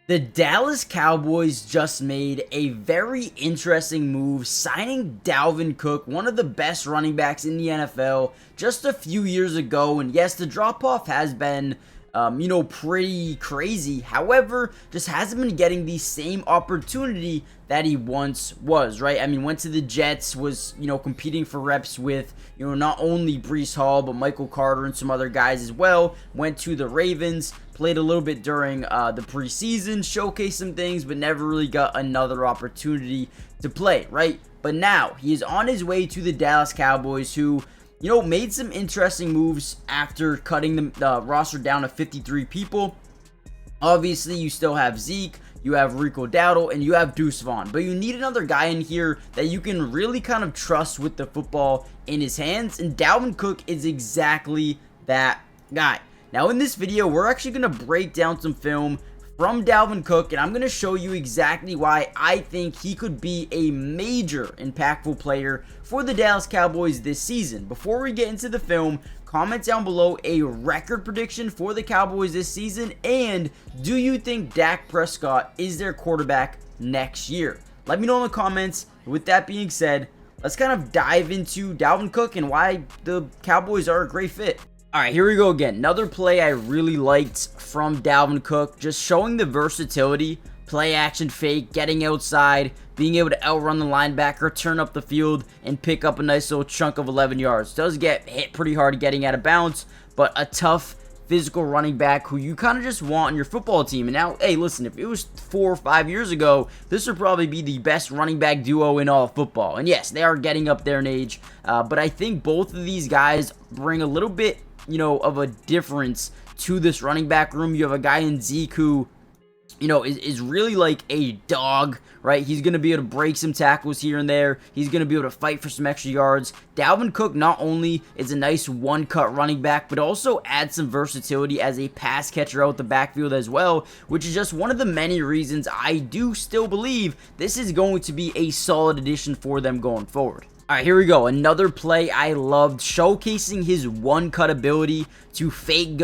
The Dallas Cowboys just made a very interesting move, signing Dalvin Cook, one of the best running backs in the NFL, just a few years ago. And yes, the drop-off has been, pretty crazy. However, just hasn't been getting the same opportunity that he once was, right? I mean, went to the Jets, was, competing for reps with, not only Breece Hall, but Michael Carter and some other guys as well. Went to the Ravens, played a little bit during the preseason, showcased some things, but never really got another opportunity to play, right? But now he is on his way to the Dallas Cowboys, who, made some interesting moves after cutting the roster down to 53 people. Obviously, you still have Zeke, you have Rico Dowdle, and you have Deuce Vaughn. But you need another guy in here that you can really kind of trust with the football in his hands. And Dalvin Cook is exactly that guy. Now, in this video, we're actually going to break down some film from Dalvin Cook, and I'm going to show you exactly why I think he could be a major impactful player for the Dallas Cowboys this season. Before we get into the film, comment down below a record prediction for the Cowboys this season, and do you think Dak Prescott is their quarterback next year? Let me know in the comments. With that being said, let's kind of dive into Dalvin Cook and why the Cowboys are a great fit. Alright, here we go again. Another play I really liked from Dalvin Cook, just showing the versatility, play action fake, getting outside, being able to outrun the linebacker, turn up the field, and pick up a nice little chunk of 11 yards. Does get hit pretty hard getting out of bounds, but a tough physical running back who you kind of just want on your football team. And now, hey, listen, if it was 4 or 5 years ago, this would probably be the best running back duo in all of football. And yes, they are getting up there in age, but I think both of these guys bring a little bit of a difference to this running back room. You have a guy in Zeke who, is really like a dog, right? He's going to be able to break some tackles here and there. He's going to be able to fight for some extra yards. Dalvin Cook not only is a nice one-cut running back, but also adds some versatility as a pass catcher out the backfield as well, which is just one of the many reasons I do still believe this is going to be a solid addition for them going forward. Alright, here we go. Another play I loved, showcasing his one-cut ability to fake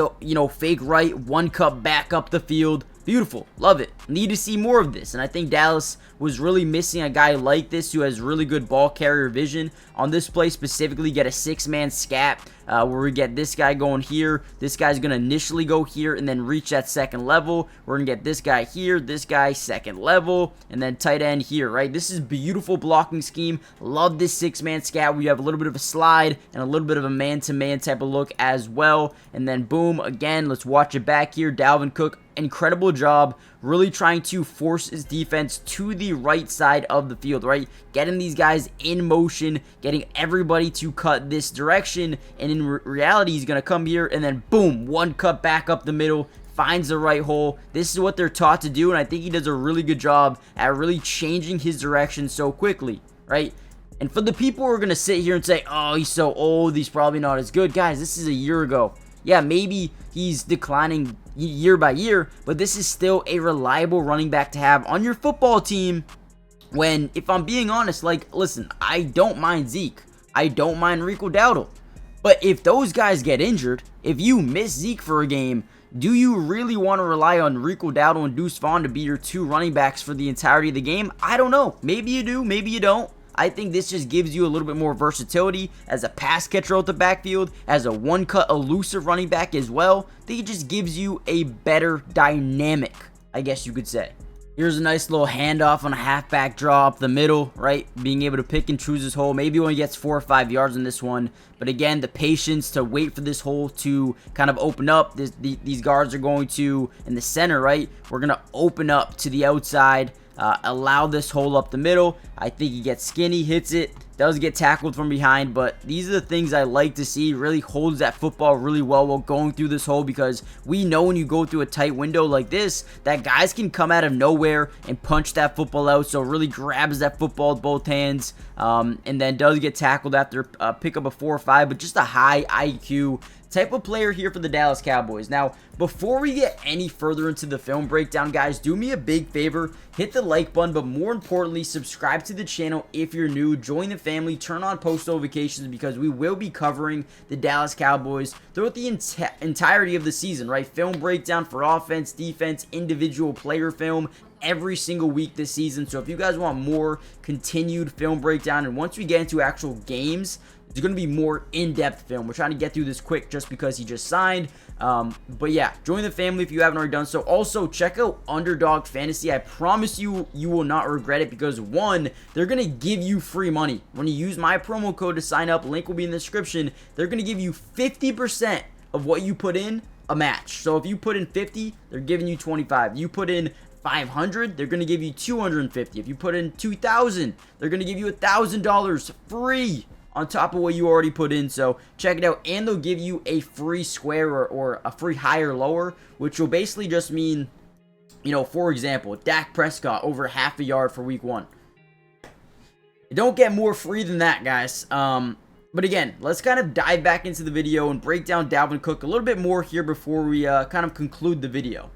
right, one-cut back up the field. Beautiful. Love it. Need to see more of this. And I think Dallas was really missing a guy like this who has really good ball carrier vision. On this play specifically, get a 6-man scat where we get this guy going here. This guy's going to initially go here and then reach that second level. We're going to get this guy here, this guy second level, and then tight end here, right? This is beautiful blocking scheme. Love this 6-man scat where you have a little bit of a slide and a little bit of a man-to-man type of look as well. And then boom, again, let's watch it back here. Dalvin Cook, incredible job really trying to force his defense to the right side of the field, right? Getting these guys in motion, getting everybody to cut this direction, and in reality, he's going to come here and then boom, one cut back up the middle, finds the right hole. This is what they're taught to do, and I think he does a really good job at really changing his direction so quickly, right? And for the people who are going to sit here and say, oh, he's so old, he's probably not as good. Guys, this is a year ago. Yeah, maybe he's declining year by year, but this is still a reliable running back to have on your football team when, if I'm being honest, listen, I don't mind Zeke. I don't mind Rico Dowdle. But if those guys get injured, if you miss Zeke for a game, do you really want to rely on Rico Dowdle and Deuce Vaughn to be your two running backs for the entirety of the game? I don't know. Maybe you do, maybe you don't. I think this just gives you a little bit more versatility as a pass catcher out the backfield, as a one-cut elusive running back as well. I think it just gives you a better dynamic, I guess you could say. Here's a nice little handoff on a halfback draw up the middle, right? Being able to pick and choose his hole. Maybe only gets 4 or 5 yards in this one. But again, the patience to wait for this hole to kind of open up. These guards are going to, in the center, right? We're going to open up to the outside. Allow this hole up the middle. I think he gets skinny, hits it, does get tackled from behind, but these are the things I like to see. Really holds that football really well while going through this hole, because we know when you go through a tight window like this that guys can come out of nowhere and punch that football out. So really grabs that football with both hands, and then does get tackled after pick up a 4 or 5, but just a high IQ type of player here for the Dallas Cowboys. Now, before we get any further into the film breakdown, guys, do me a big favor, hit the like button, but more importantly, subscribe to the channel if you're new, join the family, turn on post notifications, because we will be covering the Dallas Cowboys throughout the entirety of the season, right? Film breakdown for offense, defense, individual player film, every single week this season. So if you guys want more continued film breakdown, and once we get into actual games, there's going to be more in-depth film. We're trying to get through this quick just because he just signed. But yeah, join the family if you haven't already done so. Also, check out Underdog Fantasy. I promise you, you will not regret it, because one, they're going to give you free money. When you use my promo code to sign up, link will be in the description, they're going to give you 50% of what you put in a match. So if you put in 50, they're giving you 25. You put in 500, they're going to give you 250. If you put in 2,000, they're going to give you $1,000 free on top of what you already put in. So check it out, and they'll give you a free square or a free higher lower, which will basically just mean, you know, for example, Dak Prescott over half a yard for week 1. You don't get more free than that, guys. But again, let's kind of dive back into the video and break down Dalvin Cook a little bit more here before we kind of conclude the video.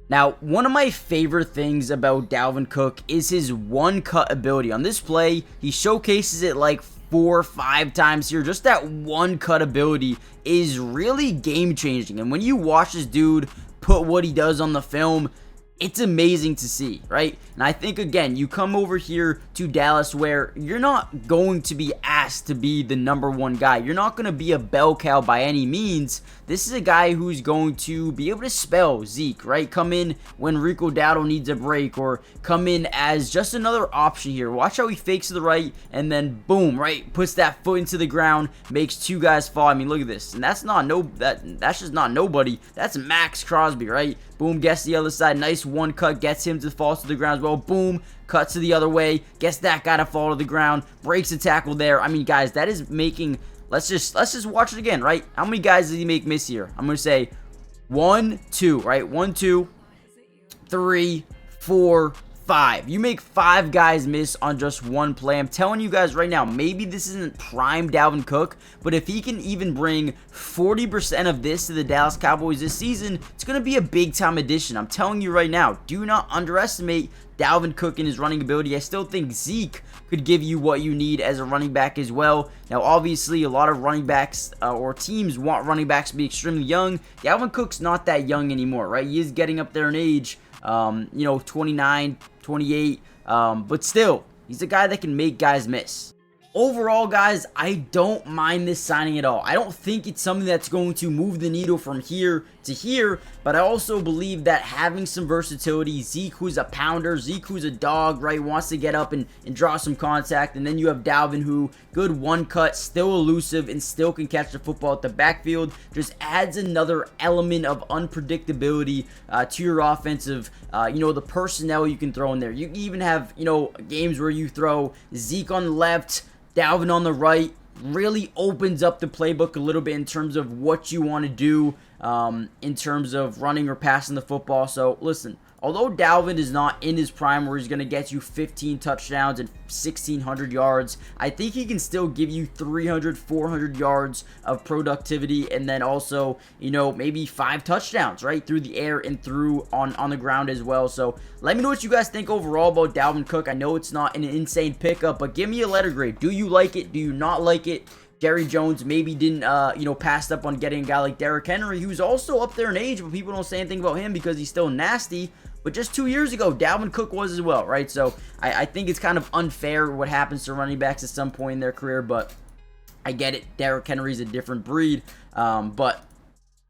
Now, one of my favorite things about Dalvin Cook is his one-cut ability. On this play, he showcases it like 4 or 5 times here. Just that one-cut ability is really game-changing. And when you watch this dude put what he does on the film, it's amazing to see, right? And I think, again, you come over here to Dallas where you're not going to be asked to be the #1 guy. You're not going to be a bell cow by any means. This is a guy who's going to be able to spell Zeke, right? Come in when Rico Dowdle needs a break, or come in as just another option here. Watch how he fakes to the right, and then boom, right? Puts that foot into the ground, makes 2 guys fall. I mean, look at this. And that's just not nobody. That's Max Crosby, right? Boom, gets the other side. Nice one cut, gets him to fall to the ground as well. Boom, cuts to the other way, gets that guy to fall to the ground, breaks a tackle there. I mean, guys, that is making, let's just watch it again, right? How many guys did he make miss here? I'm going to say 1, 2, right? 1, 2, 3, 4, 5. You make 5 guys miss on just one play. I'm telling you guys right now, maybe this isn't prime Dalvin Cook, but if he can even bring 40% of this to the Dallas Cowboys this season, it's going to be a big-time addition. I'm telling you right now, do not underestimate Dalvin Cook and his running ability. I still think Zeke could give you what you need as a running back as well. Now, obviously, a lot of running backs or teams want running backs to be extremely young. Dalvin Cook's not that young anymore, right? He is getting up there in age, you know, 29, 28, but still, he's a guy that can make guys miss. Overall, guys, I don't mind this signing at all. I don't think it's something that's going to move the needle from here to here, but I also believe that having some versatility, Zeke who's a pounder, Zeke who's a dog, right, wants to get up and draw some contact, and then you have Dalvin who, good one cut, still elusive, and still can catch the football at the backfield, just adds another element of unpredictability to your offensive, you know, the personnel you can throw in there. You can even have, you know, games where you throw Zeke on the left, Dalvin on the right. Really opens up the playbook a little bit in terms of what you want to do in terms of running or passing the football. So listen, although Dalvin is not in his prime where he's going to get you 15 touchdowns and 1,600 yards, I think he can still give you 300, 400 yards of productivity, and then also, you know, maybe 5 touchdowns, right, through the air and through on the ground as well. So let me know what you guys think overall about Dalvin Cook. I know it's not an insane pickup, but give me a letter grade. Do you like it? Do you not like it? Jerry Jones maybe didn't, you know, passed up on getting a guy like Derrick Henry, who's also up there in age, but people don't say anything about him because he's still nasty. But just 2 years ago, Dalvin Cook was as well, right? So I think it's kind of unfair what happens to running backs at some point in their career, but I get it. Derrick Henry's a different breed. But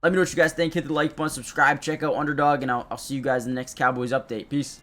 let me know what you guys think. Hit the like button, subscribe, check out Underdog, and I'll see you guys in the next Cowboys update. Peace.